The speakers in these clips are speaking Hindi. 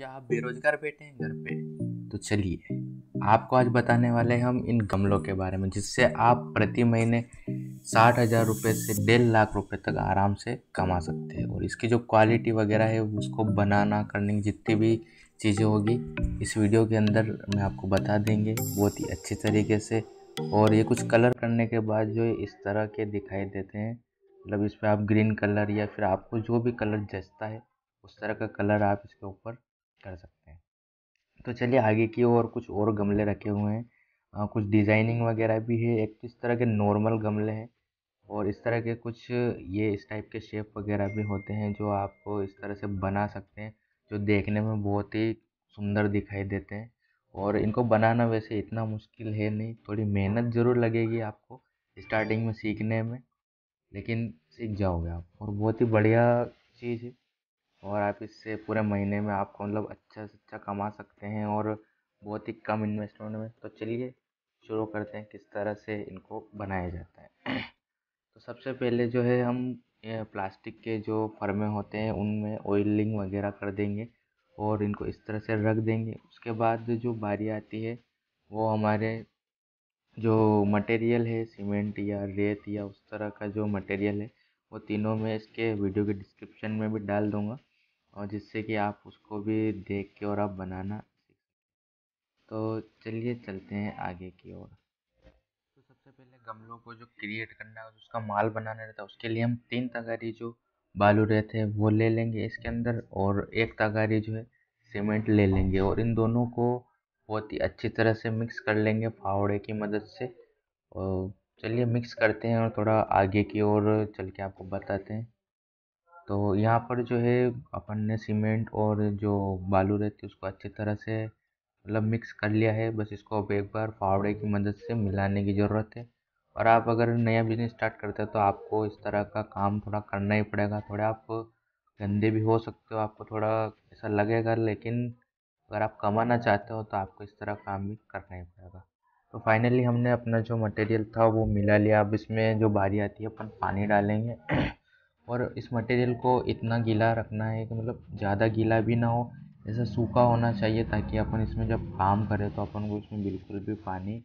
क्या आप बेरोजगार बैठे हैं घर पे? तो चलिए, आपको आज बताने वाले हैं हम इन गमलों के बारे में जिससे आप प्रति महीने 60,000 रुपये से 1.5 लाख रुपए तक आराम से कमा सकते हैं। और इसकी जो क्वालिटी वगैरह है उसको बनाना करने की जितनी भी चीज़ें होगी इस वीडियो के अंदर मैं आपको बता देंगे बहुत ही अच्छी तरीके से। और ये कुछ कलर करने के बाद जो है इस तरह के दिखाई देते हैं, मतलब इस पर आप ग्रीन कलर या फिर आपको जो भी कलर जचता है उस तरह का कलर आप इसके ऊपर कर सकते हैं। तो चलिए आगे की ओर कुछ और गमले रखे हुए हैं। कुछ डिजाइनिंग वगैरह भी है। एक तो इस तरह के नॉर्मल गमले हैं और इस तरह के कुछ ये इस टाइप के शेप वगैरह भी होते हैं जो आप इस तरह से बना सकते हैं, जो देखने में बहुत ही सुंदर दिखाई देते हैं। और इनको बनाना वैसे इतना मुश्किल है नहीं, थोड़ी मेहनत ज़रूर लगेगी आपको स्टार्टिंग में सीखने में, लेकिन सीख जाओगे आप और बहुत ही बढ़िया चीज़ है। और आप इससे पूरे महीने में आपको मतलब अच्छा से अच्छा कमा सकते हैं और बहुत ही कम इन्वेस्टमेंट में। तो चलिए शुरू करते हैं किस तरह से इनको बनाया जाता है। तो सबसे पहले जो है हम प्लास्टिक के जो फर्मे होते हैं उनमें ऑयलिंग वगैरह कर देंगे और इनको इस तरह से रख देंगे। उसके बाद जो बारी आती है वो हमारे जो मटेरियल है सीमेंट या रेत या उस तरह का जो मटेरियल है वो तीनों मैं इसके वीडियो के डिस्क्रिप्शन में भी डाल दूँगा, और जिससे कि आप उसको भी देख के और आप बनाना सीख। तो चलिए चलते हैं आगे की ओर। तो सबसे पहले गमलों को जो क्रिएट करना है उसका माल बनाना रहता है, उसके लिए हम 3 तगारी जो बालू रहते हैं वो ले लेंगे इसके अंदर, और 1 तगारी जो है सीमेंट ले लेंगे और इन दोनों को बहुत ही अच्छी तरह से मिक्स कर लेंगे फावड़े की मदद से। और चलिए मिक्स करते हैं और थोड़ा आगे की ओर चल के आपको बताते हैं। तो यहाँ पर जो है अपन ने सीमेंट और जो बालू रहती है उसको अच्छी तरह से मतलब मिक्स कर लिया है। बस इसको अब एक बार फावड़े की मदद से मिलाने की ज़रूरत है। और आप अगर नया बिजनेस स्टार्ट करते हो तो आपको इस तरह का काम थोड़ा करना ही पड़ेगा। थोड़ा आप गंदे भी हो सकते हो, आपको थोड़ा ऐसा लगेगा, लेकिन अगर आप कमाना चाहते हो तो आपको इस तरह काम भी करना ही पड़ेगा। तो फाइनली हमने अपना जो मटेरियल था वो मिला लिया। अब इसमें जो बारी आती है अपन पानी डालेंगे। और इस मटेरियल को इतना गीला रखना है कि मतलब ज़्यादा गीला भी ना हो, ऐसा सूखा होना चाहिए ताकि अपन इसमें जब काम करें तो अपन को इसमें बिल्कुल भी पानी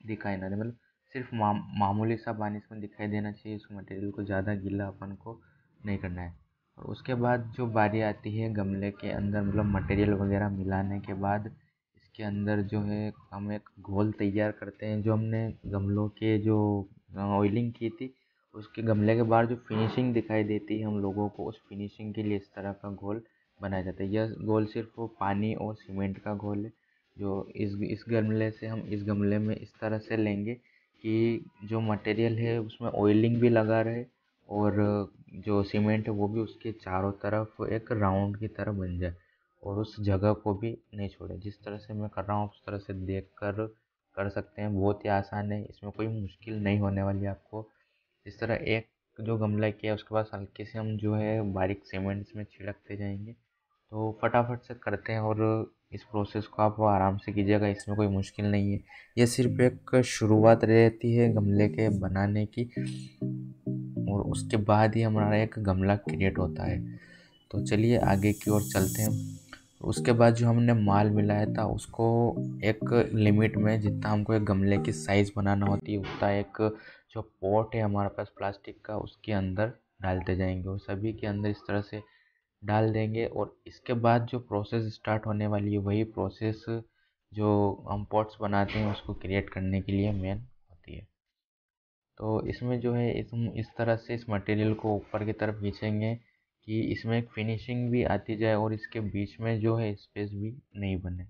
दिखाई ना दे। मतलब सिर्फ मामूली सा पानी इसमें दिखाई देना चाहिए। इस मटेरियल को ज़्यादा गीला अपन को नहीं करना है। और उसके बाद जो बारी आती है गमले के अंदर मतलब मटेरियल वगैरह मिलाने के बाद इसके अंदर जो है हम एक घोल तैयार करते हैं। जो हमने गमलों के जो ऑयलिंग की थी उसके गमले के बाहर जो फिनिशिंग दिखाई देती है हम लोगों को, उस फिनिशिंग के लिए इस तरह का घोल बनाया जाता है। यह घोल सिर्फ पानी और सीमेंट का घोल है जो इस गमले से हम इस गमले में इस तरह से लेंगे कि जो मटेरियल है उसमें ऑयलिंग भी लगा रहे और जो सीमेंट है वो भी उसके चारों तरफ एक राउंड की तरह बन जाए और उस जगह को भी नहीं छोड़े। जिस तरह से मैं कर रहा हूँ उस तरह से देख कर कर सकते हैं। बहुत ही आसान है, इसमें कोई मुश्किल नहीं होने वाली आपको। इस तरह एक जो गमला किया उसके बाद हल्के से हम जो है बारीक सीमेंट इसमें छिड़कते जाएंगे। तो फटाफट से करते हैं और इस प्रोसेस को आप आराम से कीजिएगा, इसमें कोई मुश्किल नहीं है। ये सिर्फ एक शुरुआत रहती है गमले के बनाने की और उसके बाद ही हमारा एक गमला क्रिएट होता है। तो चलिए आगे की ओर चलते हैं। उसके बाद जो हमने माल मिलाया था उसको एक लिमिट में जितना हमको एक गमले की साइज़ बनाना होती है उतना एक जो पॉट है हमारे पास प्लास्टिक का उसके अंदर डालते जाएंगे और सभी के अंदर इस तरह से डाल देंगे। और इसके बाद जो प्रोसेस स्टार्ट होने वाली है वही प्रोसेस जो हम पॉट्स बनाते हैं उसको क्रिएट करने के लिए मेन होती है। तो इसमें जो है इस तरह से इस मटेरियल को ऊपर की तरफ खींचेंगे कि इसमें एक फिनिशिंग भी आती जाए और इसके बीच में जो है स्पेस भी नहीं बने।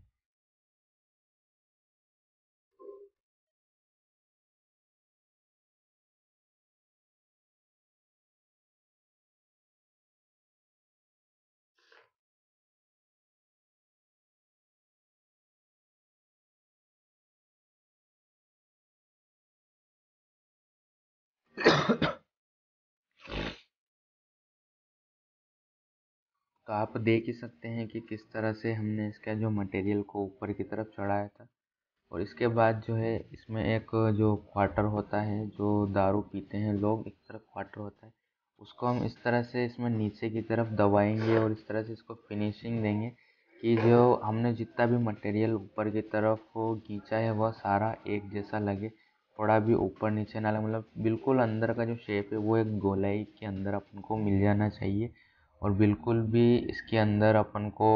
तो आप देख ही सकते हैं कि किस तरह से हमने इसका जो मटेरियल को ऊपर की तरफ चढ़ाया था। और इसके बाद जो है इसमें एक जो क्वार्टर होता है जो दारू पीते हैं लोग, एक तरफ क्वार्टर होता है, उसको हम इस तरह से इसमें नीचे की तरफ दबाएंगे और इस तरह से इसको फिनिशिंग देंगे कि जो हमने जितना भी मटेरियल ऊपर की तरफ खींचा है वह सारा एक जैसा लगे, थोड़ा भी ऊपर नीचे ना लगे, मतलब बिल्कुल अंदर का जो शेप है वो एक गोलाई के अंदर अपन को मिल जाना चाहिए। और बिल्कुल भी इसके अंदर अपन को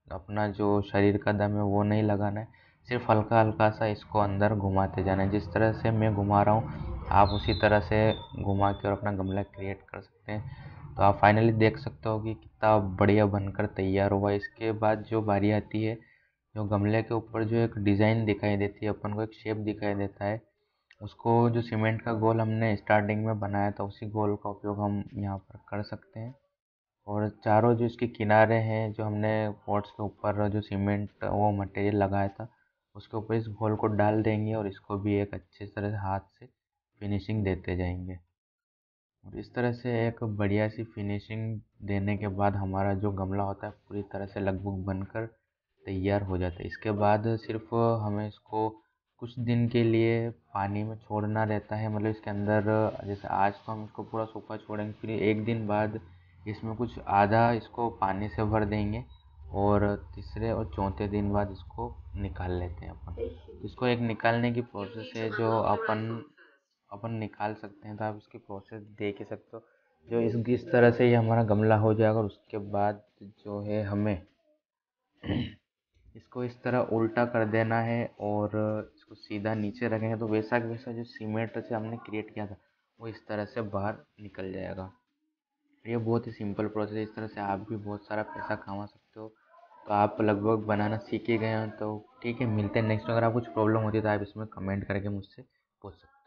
अपना जो शरीर का दम है वो नहीं लगाना है, सिर्फ हल्का हल्का सा इसको अंदर घुमाते जाना है। जिस तरह से मैं घुमा रहा हूँ आप उसी तरह से घुमा के और अपना गमला क्रिएट कर सकते हैं। तो आप फाइनली देख सकते हो कि कितना बढ़िया बनकर तैयार हुआ। इसके बाद जो बारी आती है, जो गमले के ऊपर जो एक डिज़ाइन दिखाई देती है, अपन को एक शेप दिखाई देता है, उसको जो सीमेंट का गोल हमने स्टार्टिंग में बनाया था उसी गोल का उपयोग हम यहाँ पर कर सकते हैं। और चारों जो इसके किनारे हैं, जो हमने पॉट्स के ऊपर जो सीमेंट वो मटेरियल लगाया था उसके ऊपर इस घोल को डाल देंगे और इसको भी एक अच्छे तरह से हाथ से फिनिशिंग देते जाएंगे। और इस तरह से एक बढ़िया सी फिनिशिंग देने के बाद हमारा जो गमला होता है पूरी तरह से लगभग बनकर तैयार हो जाता है। इसके बाद सिर्फ हमें इसको कुछ दिन के लिए पानी में छोड़ना रहता है, मतलब इसके अंदर जैसे आज तो हम इसको पूरा सूखा छोड़ेंगे, फिर एक दिन बाद इसमें कुछ आधा इसको पानी से भर देंगे और तीसरे और चौथे दिन बाद इसको निकाल लेते हैं अपन। इसको एक निकालने की प्रोसेस है जो अपन निकाल सकते हैं, तो आप इसकी प्रोसेस देख ही सकते हो। जो इस तरह से ये हमारा गमला हो जाएगा और उसके बाद जो है हमें इसको इस तरह उल्टा कर देना है और इसको सीधा नीचे रखेंगे तो वैसा का वैसा जो सीमेंट से हमने क्रिएट किया था वो इस तरह से बाहर निकल जाएगा। ये बहुत ही सिंपल प्रोसेस है, इस तरह से आप भी बहुत सारा पैसा कमा सकते हो। तो आप लगभग बनाना सीख ही गए हो तो ठीक है, मिलते हैं नेक्स्ट। अगर आप कुछ प्रॉब्लम होती है तो आप इसमें कमेंट करके मुझसे पूछ सकते हो।